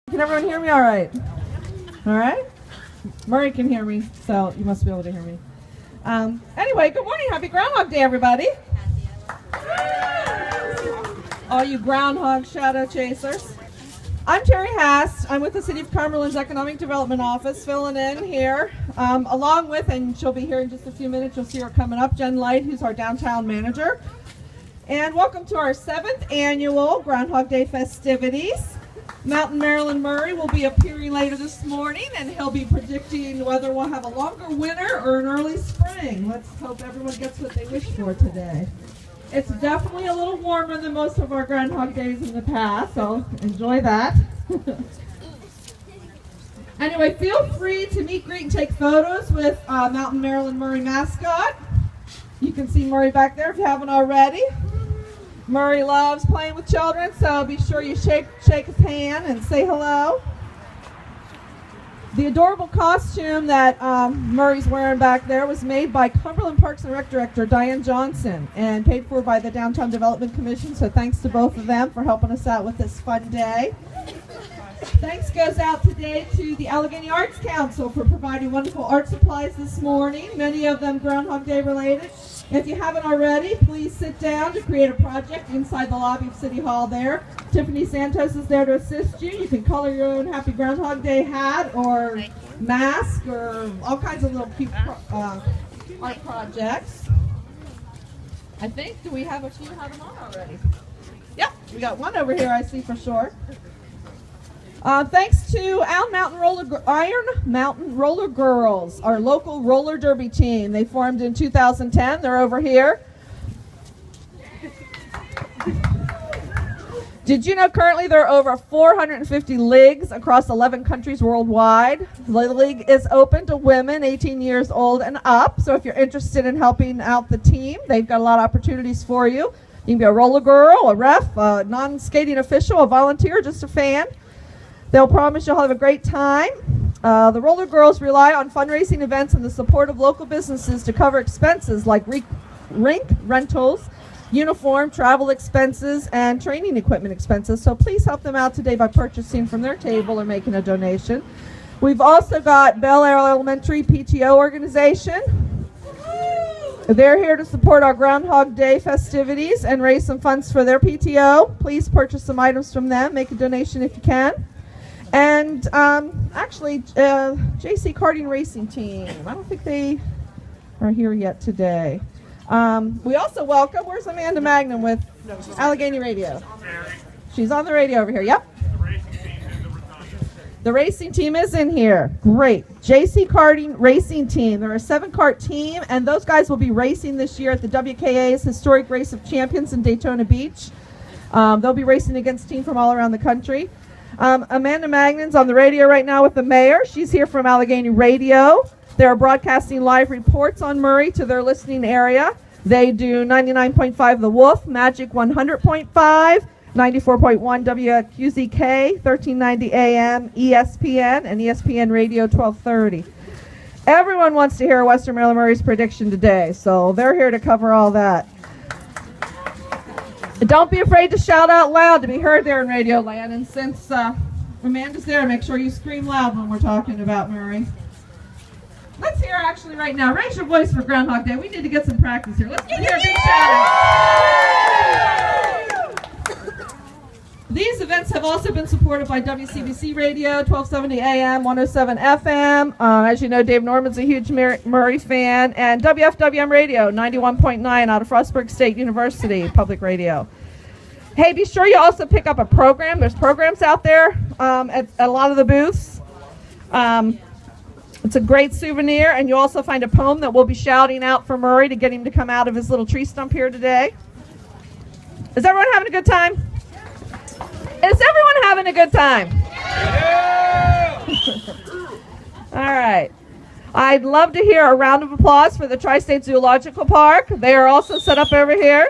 Can everyone hear me all right? All right? Murray can hear me, so you must be able to hear me. Anyway, good morning. Happy Groundhog Day, everybody. All you Groundhog shadow chasers. I'm Terry Haas. I'm with the City of Cumberland's Economic Development Office, filling in here. Along with, and she'll be here in just a few minutes, you'll see her coming up, Jen Light, who's our downtown manager. And welcome to our 7th annual Groundhog Day festivities. Mountain Marilyn Murray will be appearing later this morning, and he'll be predicting whether we'll have a longer winter or an early spring. Let's hope everyone gets what they wish for today. It's definitely a little warmer than most of our Groundhog Days in the past, so enjoy that. Anyway, feel free to meet, greet, and take photos with Mountain Marilyn Murray mascot. You can see Murray back there if you haven't already. Murray loves playing with children, so be sure you shake his hand and say hello. The adorable costume that Murray's wearing back there was made by Cumberland Parks and Rec Director Diane Johnson and paid for by the Downtown Development Commission, so thanks to both of them for helping us out with this fun day. Thanks goes out today to the Allegany Arts Council for providing wonderful art supplies this morning, many of them Groundhog Day related. If you haven't already, please sit down to create a project inside the lobby of City Hall there. Tiffany Santos is there to assist you. You can color your own Happy Groundhog Day hat or mask or all kinds of little cute art projects. I think, do we have a few have them on already? Yep, we got one over here I see for sure. Thanks to Iron Mountain Roller Girls, our local roller derby team. They formed in 2010. They're over here. Did you know currently there are over 450 leagues across 11 countries worldwide? The league is open to women 18 years old and up. So if you're interested in helping out the team, they've got a lot of opportunities for you. You can be a roller girl, a ref, a non-skating official, a volunteer, just a fan. They'll promise you'll have a great time. The Roller Girls rely on fundraising events and the support of local businesses to cover expenses like rink rentals, uniform, travel expenses, and training equipment expenses. So please help them out today by purchasing from their table or making a donation. We've also got Bel Air Elementary PTO organization. They're here to support our Groundhog Day festivities and raise some funds for their PTO. Please purchase some items from them. Make a donation if you can. And actually, JC Karting Racing Team. I don't think they are here yet today. We also welcome, where's Amanda Magnum with Allegany Radio? She's on the radio over here, yep. The racing team is in here. Great. JC Karting Racing Team. They're a 7-kart team, and those guys will be racing this year at the WKA's Historic Race of Champions in Daytona Beach. They'll be racing against teams from all around the country. Amanda Magnan's on the radio right now with the mayor. She's here from Allegany Radio. They're broadcasting live reports on Murray to their listening area. They do 99.5 The Wolf, Magic 100.5, 94.1 WQZK, 1390 AM, ESPN, and ESPN Radio 1230. Everyone wants to hear Western Maryland Murray's prediction today, so they're here to cover all that. Don't be afraid to shout out loud to be heard there in Radio Land. And since Amanda's there, make sure you scream loud when we're talking about Murray. Let's hear actually right now. Raise your voice for Groundhog Day. We need to get some practice here. Let's give you a big shout out. These events have also been supported by WCBC Radio, 1270 AM, 107 FM. As you know, Dave Norman's a huge Murray fan. And WFWM Radio, 91.9 out of Frostburg State University Public Radio. Hey, be sure you also pick up a program. There's programs out there at a lot of the booths. It's a great souvenir, and you'll also find a poem that we'll be shouting out for Murray to get him to come out of his little tree stump here today. Is everyone having a good time? Is everyone having a good time? Yeah! All right. I'd love to hear a round of applause for the Tri-State Zoological Park. They are also set up over here.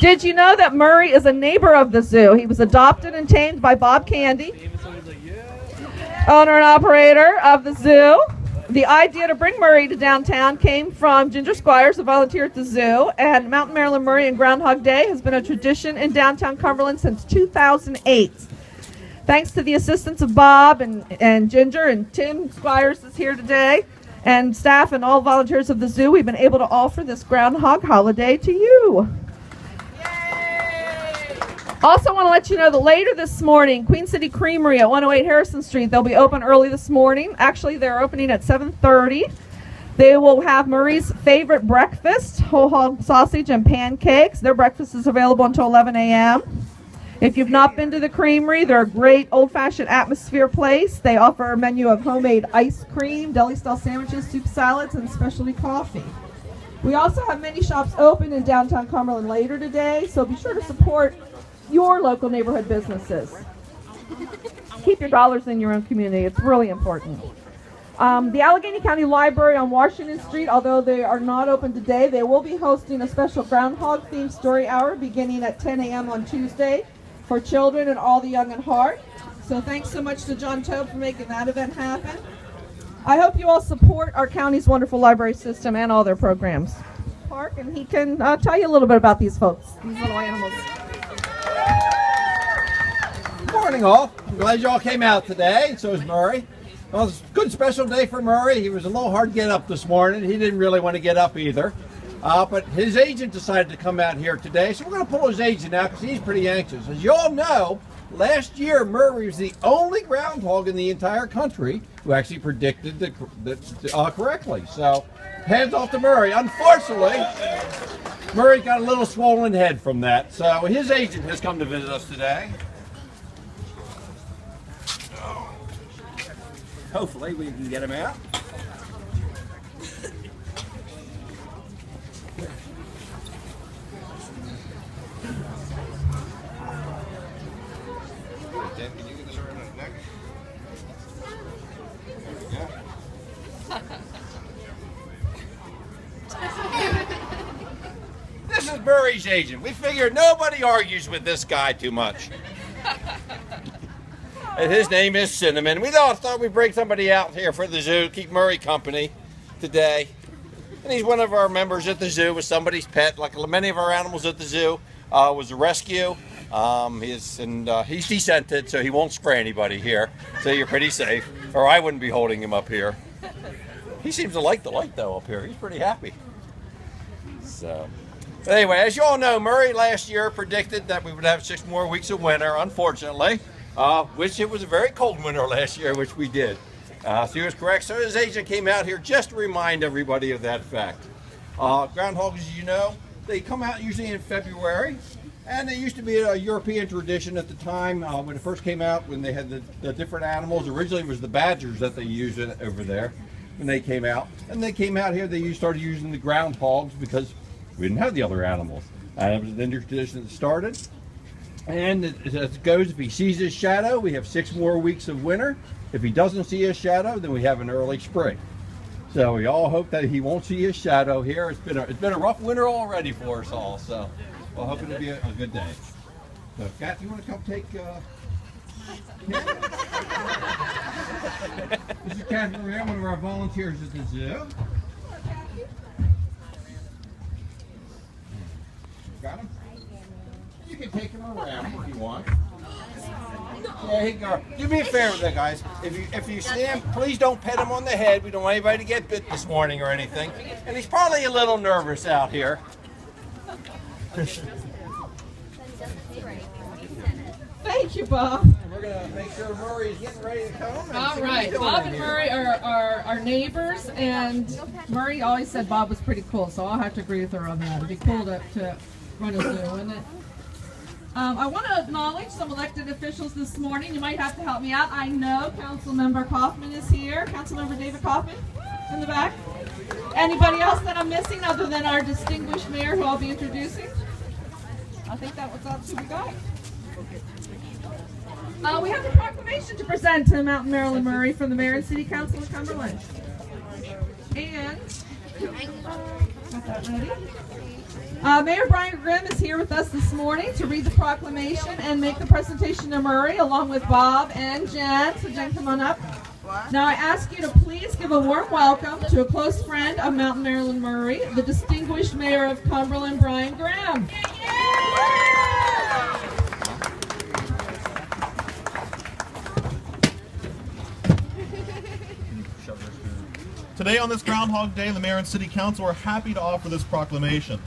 Did you know that Murray is a neighbor of the zoo? He was adopted and tamed by Bob Candy, owner and operator of the zoo. The idea to bring Murray to downtown came from Ginger Squires, a volunteer at the zoo, and Mountain Maryland Murray and Groundhog Day has been a tradition in downtown Cumberland since 2008. Thanks to the assistance of Bob and Ginger, and Tim Squires is here today, and staff and all volunteers of the zoo, we've been able to offer this Groundhog holiday to you. Also want to let you know that later this morning, Queen City Creamery at 108 Harrison Street, they'll be open early this morning. Actually, they're opening at 7:30. They will have Murray's favorite breakfast, whole hog sausage and pancakes. Their breakfast is available until 11 a.m. If you've not been to the Creamery, they're a great old-fashioned atmosphere place. They offer a menu of homemade ice cream, deli-style sandwiches, soup salads, and specialty coffee. We also have many shops open in downtown Cumberland later today, so be sure to support your local neighborhood businesses. Keep your dollars in your own community. It's really important. The Allegany County Library on Washington Street, although they are not open today, they will be hosting a special Groundhog themed story hour beginning at 10 a.m. on Tuesday for children and all the young at heart. So thanks so much to John Tobe for making that event happen. I hope you all support our county's wonderful library system and all their programs. Park, and he can tell you a little bit about these folks, these little animals. Good morning, all. I'm glad you all came out today, and so is Murray. Well, it's a good special day for Murray. He was a little hard to get up this morning. He didn't really want to get up either. But his agent decided to come out here today, so we're going to pull his agent out because he's pretty anxious. As you all know, last year Murray was the only groundhog in the entire country who actually predicted correctly. So, hands off to Murray. Unfortunately, Murray got a little swollen head from that, so his agent has come to visit us today. Hopefully we can get him out. Dan, can you get this around his neck? Yeah. This is Murray's agent. We figured nobody argues with this guy too much. And his name is Cinnamon. We thought we'd bring somebody out here for the zoo, keep Murray company today. And he's one of our members at the zoo, was somebody's pet, like many of our animals at the zoo. Was a rescue. He's descented, so he won't spray anybody here. So you're pretty safe, or I wouldn't be holding him up here. He seems to like the light though up here. He's pretty happy. So, but anyway, as you all know, Murray last year predicted that we would have 6 more weeks of winter, unfortunately. Which it was a very cold winter last year, which we did. So he was correct. So his agent came out here just to remind everybody of that fact. Groundhogs, as you know, they come out usually in February. And they used to be a European tradition at the time when it first came out, when they had the different animals. Originally it was the badgers that they used over there when they came out. And they came out here, they started using the groundhogs because we didn't have the other animals. It was an Indian tradition that started. And as it goes, if he sees his shadow, we have 6 more weeks of winter. If he doesn't see his shadow, then we have an early spring. So we all hope that he won't see his shadow here. It's been a rough winter already for us all, so we're hoping to be a good day. So, Kat, you want to come take This is Catherine Maria, one of our volunteers at the zoo. Got him? You can take him around if you want. Yeah, he go. Do me a favor there, guys. If you see him, please don't pet him on the head. We don't want anybody to get bit this morning or anything. And he's probably a little nervous out here. Thank you, Bob. We're going to make sure Murray is getting ready to come. All right. Bob and Murray are our neighbors, and Murray always said Bob was pretty cool, so I'll have to agree with her on that. It'd be cool to run a zoo, wouldn't it? I want to acknowledge some elected officials this morning. You might have to help me out. I know Councilmember Kaufman is here. Councilmember David Kaufman in the back. Anybody else that I'm missing other than our distinguished mayor who I'll be introducing? I think that's who we got. We have a proclamation to present to Mountain Maryland Murray from the Mayor and City Council of Cumberland. And, got that ready? Mayor Brian Grimm is here with us this morning to read the proclamation and make the presentation to Murray along with Bob and Jen. So Jen, come on up. Now I ask you to please give a warm welcome to a close friend of Mountain Maryland Murray, the distinguished mayor of Cumberland, Brian Graham. Today on this Groundhog Day, the Mayor and City Council are happy to offer this proclamation.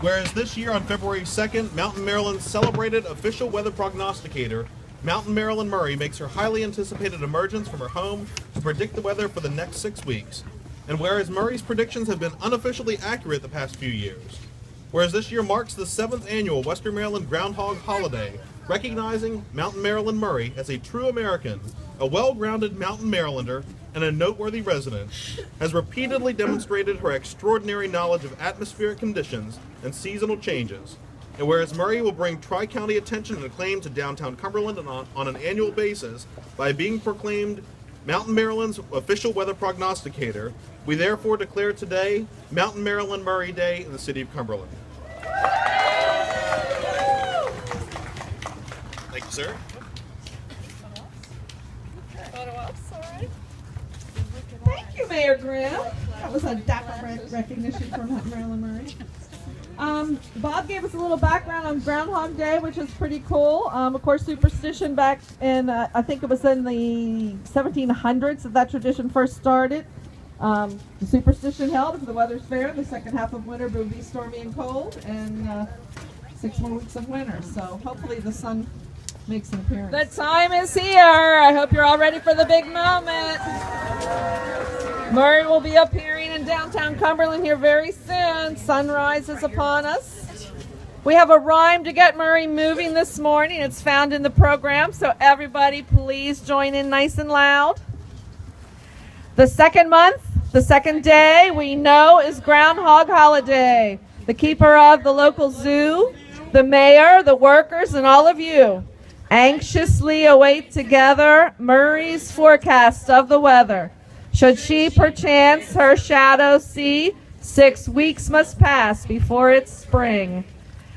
Whereas this year on February 2nd, Mountain Maryland's celebrated official weather prognosticator, Mountain Maryland Murray, makes her highly anticipated emergence from her home to predict the weather for the next 6 weeks. And whereas Murray's predictions have been unofficially accurate the past few years. Whereas this year marks the 7th annual Western Maryland Groundhog holiday, recognizing Mountain Maryland Murray as a true American, a well-grounded Mountain Marylander, and a noteworthy resident, has repeatedly demonstrated her extraordinary knowledge of atmospheric conditions and seasonal changes. And whereas Murray will bring tri-county attention and acclaim to downtown Cumberland on an annual basis by being proclaimed Mountain Maryland's official weather prognosticator, we therefore declare today Mountain Maryland Murray Day in the city of Cumberland. Thank you, sir. Thank you, Mayor Graham. That was a dapper recognition from Mountain Maryland Murray. Bob gave us a little background on Groundhog Day, which is pretty cool. Of course, superstition back in, I think it was in the 1700s that tradition first started. The superstition held if the weather's fair, the second half of winter will be stormy and cold, and 6 more weeks of winter. So hopefully the sun makes an appearance. The time is here. I hope you're all ready for the big moment. Murray will be appearing in downtown Cumberland here very soon. Sunrise is upon us. We have a rhyme to get Murray moving this morning. It's found in the program, so everybody please join in nice and loud. The second month, the second day, we know is Groundhog holiday. The keeper of the local zoo, the mayor, the workers, and all of you anxiously await together Murray's forecast of the weather. Should she perchance her shadow see, 6 weeks must pass before it's spring.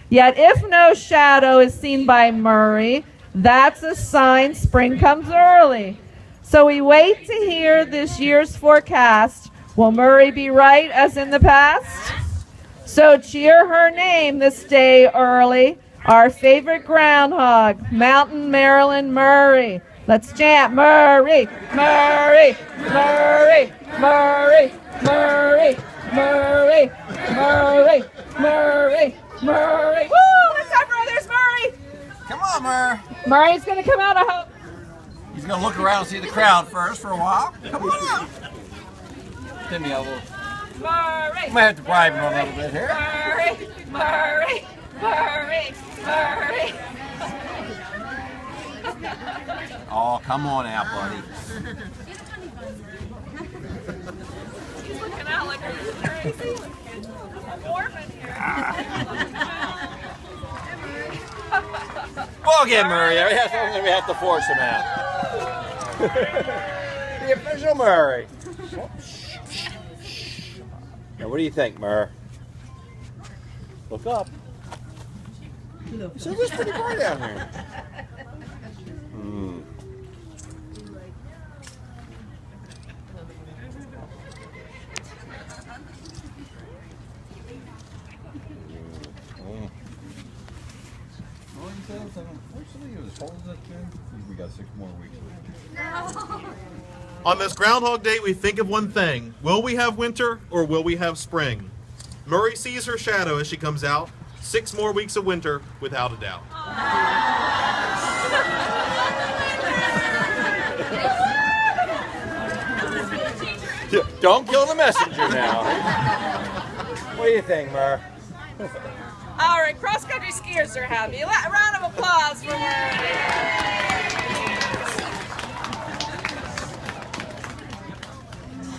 Yet if no shadow is seen by Murray, that's a sign spring comes early. So we wait to hear this year's forecast. Will Murray be right as in the past? So cheer her name this day early, our favorite groundhog, Mountain Maryland Murray. Let's chant Murray, Murray, Murray, Murray, Murray, Murray, Murray, Murray, Murray. Woo! Let's have Murray. There's Murray. Come on, Murr. Murray's going to come out, I hope. He's going to look around and see the crowd first for a while. Come on out. Give me a little. Murray. I might have to bribe him a little bit here. Murray, Murray, Murray, Murray. Oh, come on out, buddy. He's looking out like a crazy. I'm warm in here. We'll get Murray. We have to force him out. The official Murray. Now, what do you think, Murr? Look up. So it's pretty bright out here. Unfortunately, it was cold as that June. We got 6 more weeks. On this Groundhog Day, we think of one thing. Will we have winter or will we have spring? Murray sees her shadow as she comes out. 6 more weeks of winter, without a doubt. Don't kill the messenger now. What do you think, Murr? All right, cross-country skiers are happy. A round of applause for Murray.